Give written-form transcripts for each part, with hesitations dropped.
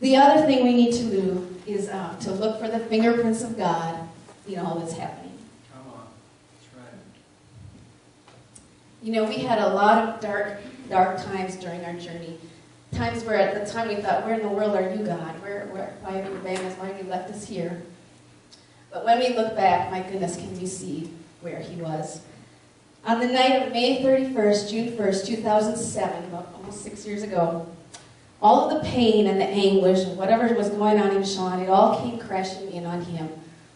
The other thing we need to do is to look for the fingerprints of God in all that's happening. Come on. That's right. You know, we had a lot of dark times during our journey. Times where at the time we thought, where in the world are you, God? Why have you abandoned us? Why have you left us here? But when we look back, my goodness, can we see where he was? On the night of May 31st, June 1st, 2007, about almost 6 years ago, all of the pain and the anguish and whatever was going on in Sean, it all came crashing in on him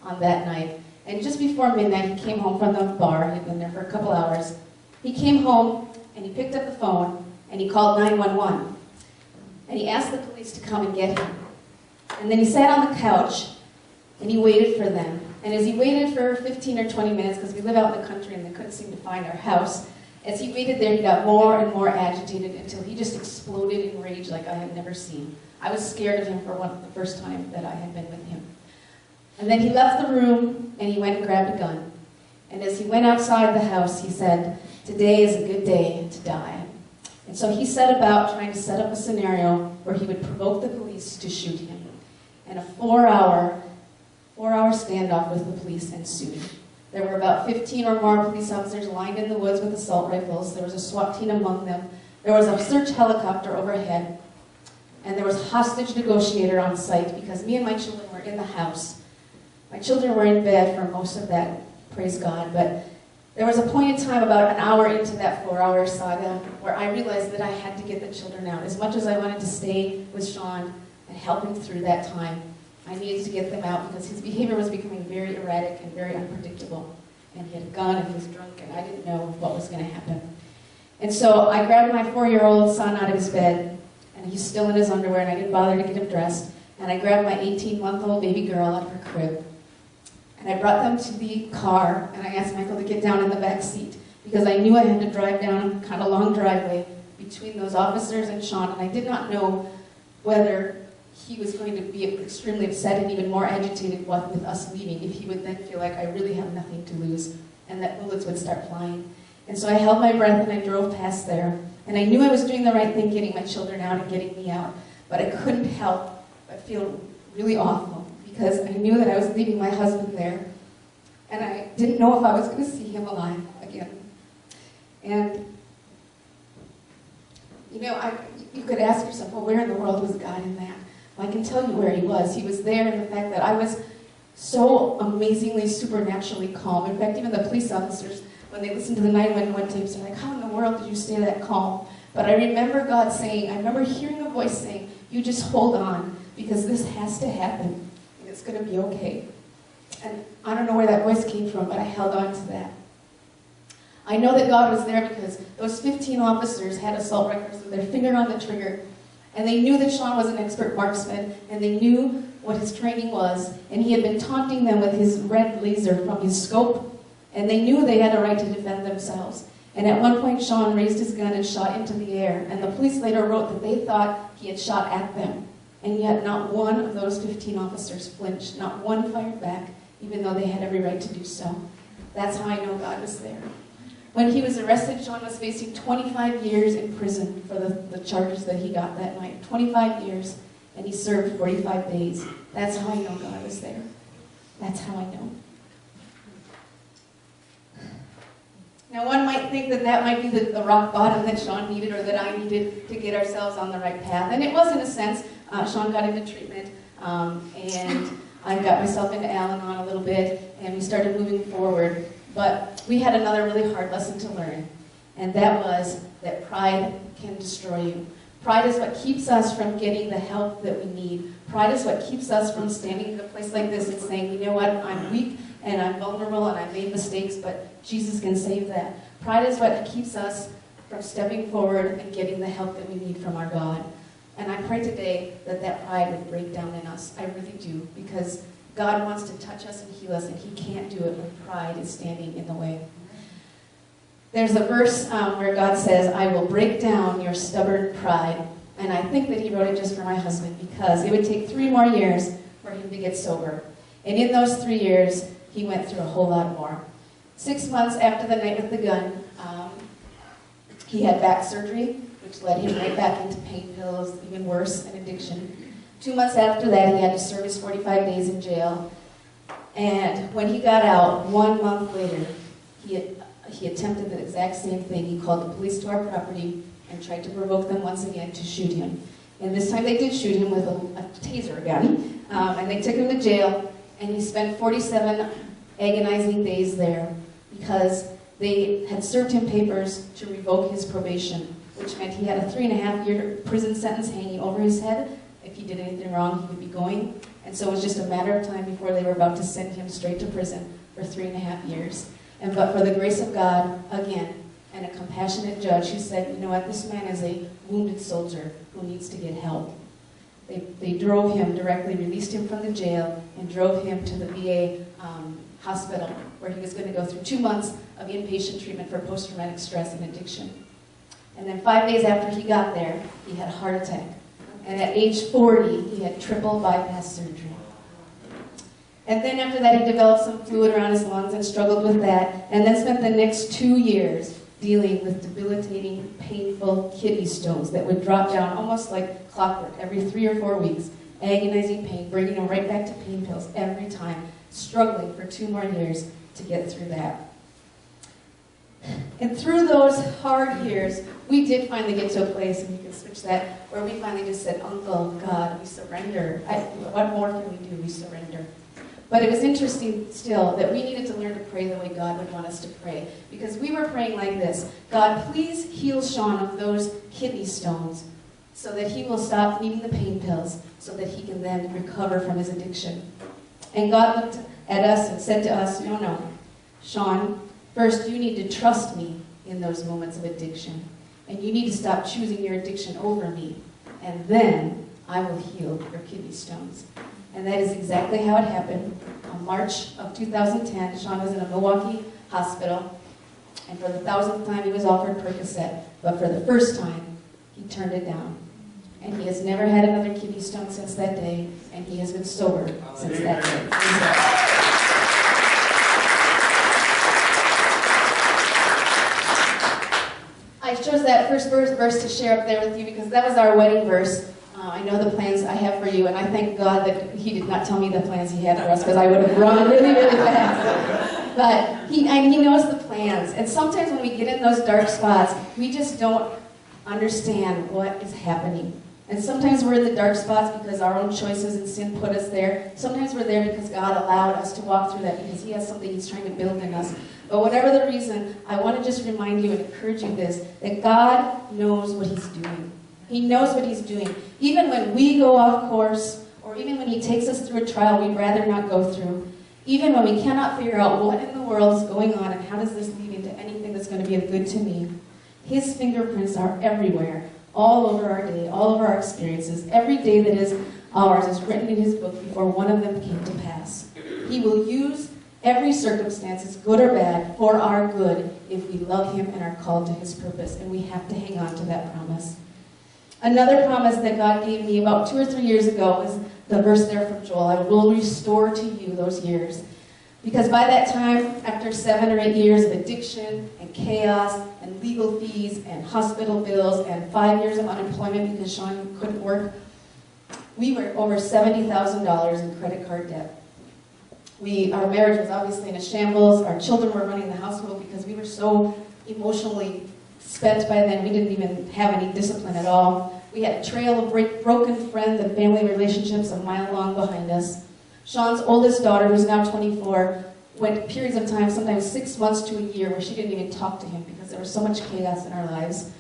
on that night. And just before midnight, he came home from the bar. He'd been there for a couple hours. He came home, and he picked up the phone, and he called 911. And he asked the police to come and get him. And then he sat on the couch, and he waited for them. And as he waited for 15 or 20 minutes, because we live out in the country and they couldn't seem to find our house, as he waited there, he got more and more agitated until he just exploded in rage like I had never seen. I was scared of him for the first time that I had been with him. And then he left the room, and he went and grabbed a gun. And as he went outside the house, he said, "Today is a good day to die." And so he set about trying to set up a scenario where he would provoke the police to shoot him. And a four-hour standoff with the police ensued. There were about 15 or more police officers lined in the woods with assault rifles. There was a SWAT team among them. There was a search helicopter overhead. And there was a hostage negotiator on site because me and my children were in the house. My children were in bed for most of that, praise God, but there was a point in time about an hour into that 4-hour saga where I realized that I had to get the children out. As much as I wanted to stay with Sean and help him through that time, I needed to get them out because his behavior was becoming very erratic and very unpredictable. And he had a gun and he was drunk and I didn't know what was going to happen. And so I grabbed my 4-year-old son out of his bed, and he's still in his underwear, and I didn't bother to get him dressed. And I grabbed my 18-month-old baby girl out of her crib. And I brought them to the car, and I asked Michael to get down in the back seat because I knew I had to drive down kind of a long driveway between those officers and Sean, and I did not know whether he was going to be extremely upset and even more agitated with us leaving, if he would then feel like I really have nothing to lose and that bullets would start flying. And so I held my breath and I drove past there, and I knew I was doing the right thing getting my children out and getting me out, but I couldn't help but feel really awful. Because I knew that I was leaving my husband there, and I didn't know if I was going to see him alive again. And, you know, you could ask yourself, well, where in the world was God in that? Well, I can tell you where he was. He was there in the fact that I was so amazingly, supernaturally calm. In fact, even the police officers, when they listened to the 911 tapes, they're like, how in the world did you stay that calm? But I remember God saying, I remember hearing a voice saying, you just hold on, because this has to happen. It's going to be okay. And I don't know where that voice came from, but I held on to that. I know that God was there because those 15 officers had assault rifles with their finger on the trigger, and they knew that Sean was an expert marksman, and they knew what his training was, and he had been taunting them with his red laser from his scope, and they knew they had a right to defend themselves. And at one point, Sean raised his gun and shot into the air, and the police later wrote that they thought he had shot at them. And yet not one of those 15 officers flinched, not one fired back, even though they had every right to do so. That's how I know God was there. When he was arrested, Sean was facing 25 years in prison for the charges that he got that night. 25 years, and he served 45 days. That's how I know God was there. That's how I know. Now, one might think that that might be the rock bottom that Sean needed or that I needed to get ourselves on the right path. And it was, in a sense. Sean got into treatment, and I got myself into Al-Anon a little bit, and we started moving forward. But we had another really hard lesson to learn, and that was that pride can destroy you. Pride is what keeps us from getting the help that we need. Pride is what keeps us from standing in a place like this and saying, you know what, I'm weak, and I'm vulnerable, and I made mistakes, but Jesus can save that. Pride is what keeps us from stepping forward and getting the help that we need from our God. And I pray today that that pride would break down in us. I really do, because God wants to touch us and heal us, and he can't do it when pride is standing in the way. There's a verse where God says, I will break down your stubborn pride. And I think that he wrote it just for my husband, because it would take 3 more years for him to get sober. And in those 3 years, he went through a whole lot more. 6 months after the night with the gun, he had back surgery, which led him right back into pain pills, even worse, and addiction. 2 months after that, he had to serve his 45 days in jail. And when he got out, 1 month later, he attempted the exact same thing. He called the police to our property and tried to provoke them once again to shoot him. And this time they did shoot him with a taser gun. And they took him to jail, and he spent 47 agonizing days there because they had served him papers to revoke his probation, which meant he had a 3.5-year prison sentence hanging over his head. If he did anything wrong, he would be going. And so it was just a matter of time before they were about to send him straight to prison for 3.5 years. But for the grace of God, again, and a compassionate judge who said, you know what, this man is a wounded soldier who needs to get help. They drove him directly, released him from the jail, and drove him to the VA hospital, where he was going to go through 2 months of inpatient treatment for post-traumatic stress and addiction. And then 5 days after he got there, he had a heart attack. And at age 40, he had triple bypass surgery. And then after that, he developed some fluid around his lungs and struggled with that, and then spent the next 2 years dealing with debilitating, painful kidney stones that would drop down almost like clockwork every 3 or 4 weeks. Agonizing pain, bringing him right back to pain pills every time, struggling for 2 more years to get through that. And through those hard years, we did finally get to a place, and you can switch that, where we finally just said, Uncle, God, we surrender. What more can we do? We surrender. But it was interesting still that we needed to learn to pray the way God would want us to pray. Because we were praying like this: God, please heal Sean of those kidney stones so that he will stop needing the pain pills, so that he can then recover from his addiction. And God looked at us and said to us, no, Sean, first you need to trust me in those moments of addiction. And you need to stop choosing your addiction over me. And then I will heal your kidney stones. And that is exactly how it happened. On March of 2010, Sean was in a Milwaukee hospital, and for the 1,000th time he was offered Percocet, but for the first time, he turned it down. And he has never had another kidney stone since that day, and he has been sober since that day. I chose that first verse to share up there with you because that was our wedding verse. I know the plans I have for you, and I thank God that he did not tell me the plans he had for us, because I would have run really, really fast. But he knows the plans. And sometimes when we get in those dark spots, we just don't understand what is happening. And sometimes we're in the dark spots because our own choices and sin put us there. Sometimes we're there because God allowed us to walk through that, because he has something he's trying to build in us. But whatever the reason, I want to just remind you and encourage you that God knows what he's doing. He knows what he's doing. Even when we go off course, or even when he takes us through a trial we'd rather not go through, even when we cannot figure out what in the world is going on and how does this lead into anything that's going to be of good to me, his fingerprints are everywhere, all over our day, all over our experiences. Every day that is ours is written in his book before one of them came to pass. He will use every circumstance, good or bad, for our good if we love him and are called to his purpose, and we have to hang on to that promise. Another promise that God gave me about 2 or 3 years ago was the verse there from Joel: I will restore to you those years. Because by that time, after 7 or 8 years of addiction and chaos and legal fees and hospital bills and 5 years of unemployment because Sean couldn't work, we were over $70,000 in credit card debt. Our marriage was obviously in a shambles. Our children were running the household because we were so emotionally spent by then. We didn't even have any discipline at all. We had a trail of broken friends and family relationships a mile long behind us. Sean's oldest daughter, who's now 24, went periods of time, sometimes 6 months to a year, where she didn't even talk to him because there was so much chaos in our lives.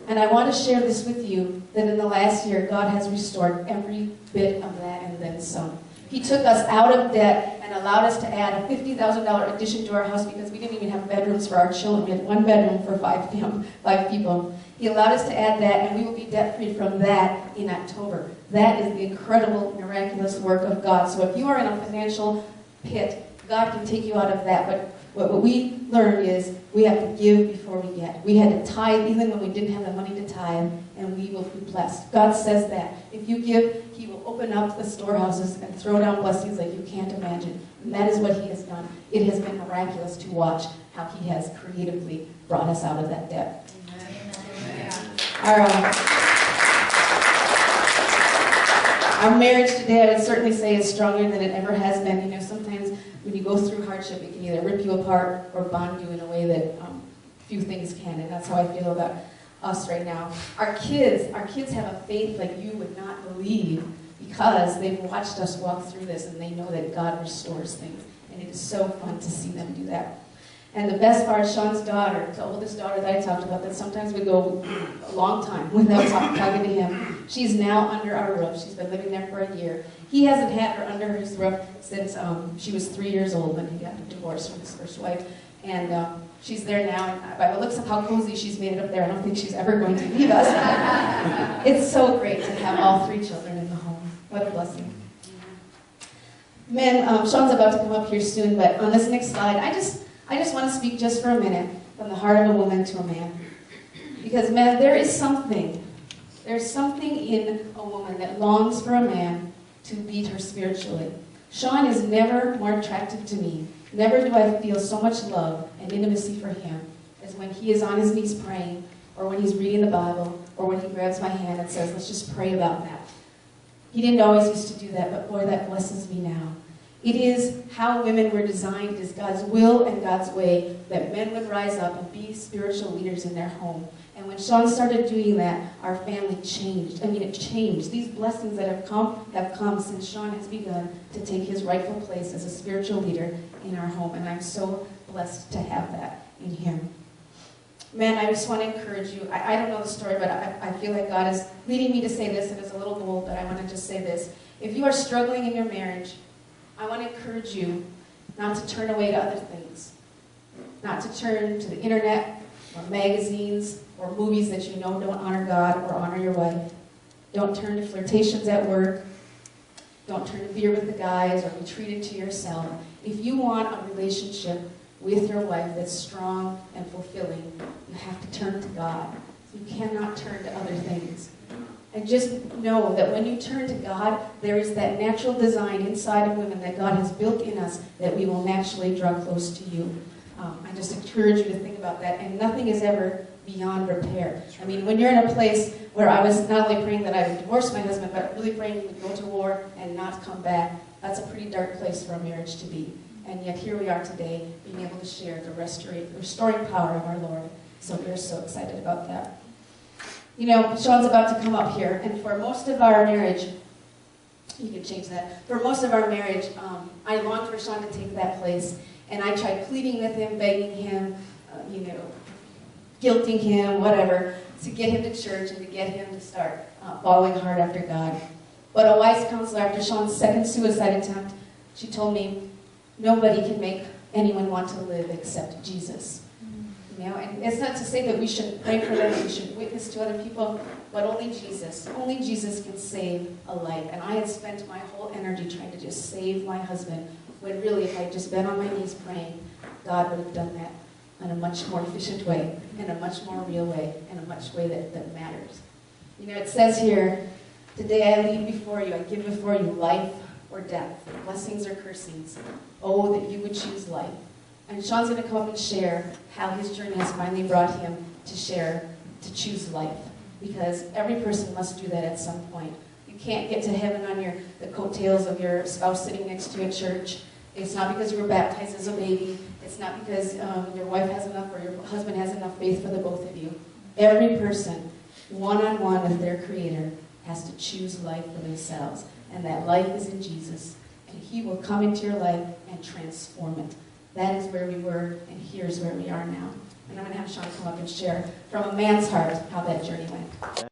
And I want to share this with you, that in the last year, God has restored every bit of that and then some. He took us out of debt and allowed us to add a $50,000 addition to our house because we didn't even have bedrooms for our children. We had 1 bedroom for five people. He allowed us to add that, and we will be debt-free from that in October. That is the incredible, miraculous work of God. So if you are in a financial pit, God can take you out of that. But what we learned is we have to give before we get. We had to tithe even when we didn't have the money to tithe, and we will be blessed. God says that. If you give, he will open up the storehouses and throw down blessings like you can't imagine. And that is what he has done. It has been miraculous to watch how he has creatively brought us out of that debt. Our marriage today, I would certainly say, is stronger than it ever has been. You know, sometimes when you go through hardship, it can either rip you apart or bond you in a way that few things can, and that's how I feel about us right now. Our kids have a faith like you would not believe because they've watched us walk through this and they know that God restores things, and it is so fun to see them do that. And the best part, Sean's daughter, the oldest daughter that I talked about, that sometimes we go a long time without talking to him, she's now under our roof. She's been living there for a year. He hasn't had her under his roof since she was 3 years old when he got divorced from his first wife. And she's there now, and by the looks of how cozy she's made it up there, I don't think she's ever going to leave us. It's so great to have all 3 children in the home. What a blessing. Men, Sean's about to come up here soon, but on this next slide, I just want to speak just for a minute from the heart of a woman to a man. Because, men, there's something in a woman that longs for a man to lead her spiritually. Sean is never more attractive to me. Never do I feel so much love and intimacy for him as when he is on his knees praying, or when he's reading the Bible, or when he grabs my hand and says, let's just pray about that. He didn't always used to do that, but boy, that blesses me now. It is how women were designed. It is God's will and God's way that men would rise up and be spiritual leaders in their home. And when Sean started doing that, our family changed. I mean, it changed. These blessings that have come since Sean has begun to take his rightful place as a spiritual leader in our home. And I'm so blessed to have that in him. Men, I just want to encourage you. I don't know the story, but I feel like God is leading me to say this, and it's a little bold, but I want to just say this. If you are struggling in your marriage, I want to encourage you not to turn away to other things. Not to turn to the internet or magazines or movies that you know don't honor God or honor your wife. Don't turn to flirtations at work. Don't turn to beer with the guys or be treated to yourself. If you want a relationship with your wife that's strong and fulfilling, you have to turn to God. You cannot turn to other things. And just know that when you turn to God, there is that natural design inside of women that God has built in us that we will naturally draw close to you. I just encourage you to think about that. And nothing is ever beyond repair. I mean, when you're in a place where I was not only praying that I would divorce my husband, but really praying he would go to war and not come back, that's a pretty dark place for a marriage to be. And yet here we are today, being able to share the restoring power of our Lord. So we're so excited about that. You know, Sean's about to come up here, and for most of our marriage, you can change that. For most of our marriage, I longed for Sean to take that place, and I tried pleading with him, begging him, guilting him, whatever, to get him to church and to get him to start following hard after God. But a wise counselor, after Sean's second suicide attempt, she told me, nobody can make anyone want to live except Jesus. You know, and it's not to say that we shouldn't pray for them, we shouldn't witness to other people, but only Jesus can save a life. And I had spent my whole energy trying to just save my husband, when really if I had just been on my knees praying, God would have done that in a much more efficient way, in a much more real way, in a much way that matters. You know, it says here, today I leave before you, I give before you life or death, blessings or cursings. Oh, that you would choose life. And Sean's going to come up and share how his journey has finally brought him to choose life. Because every person must do that at some point. You can't get to heaven on the coattails of your spouse sitting next to you at church. It's not because you were baptized as a baby. It's not because your wife has enough or your husband has enough faith for the both of you. Every person, one-on-one with their Creator, has to choose life for themselves. And that life is in Jesus. And He will come into your life and transform it. That is where we were, and here's where we are now. And I'm going to have Sean come up and share from a man's heart how that journey went.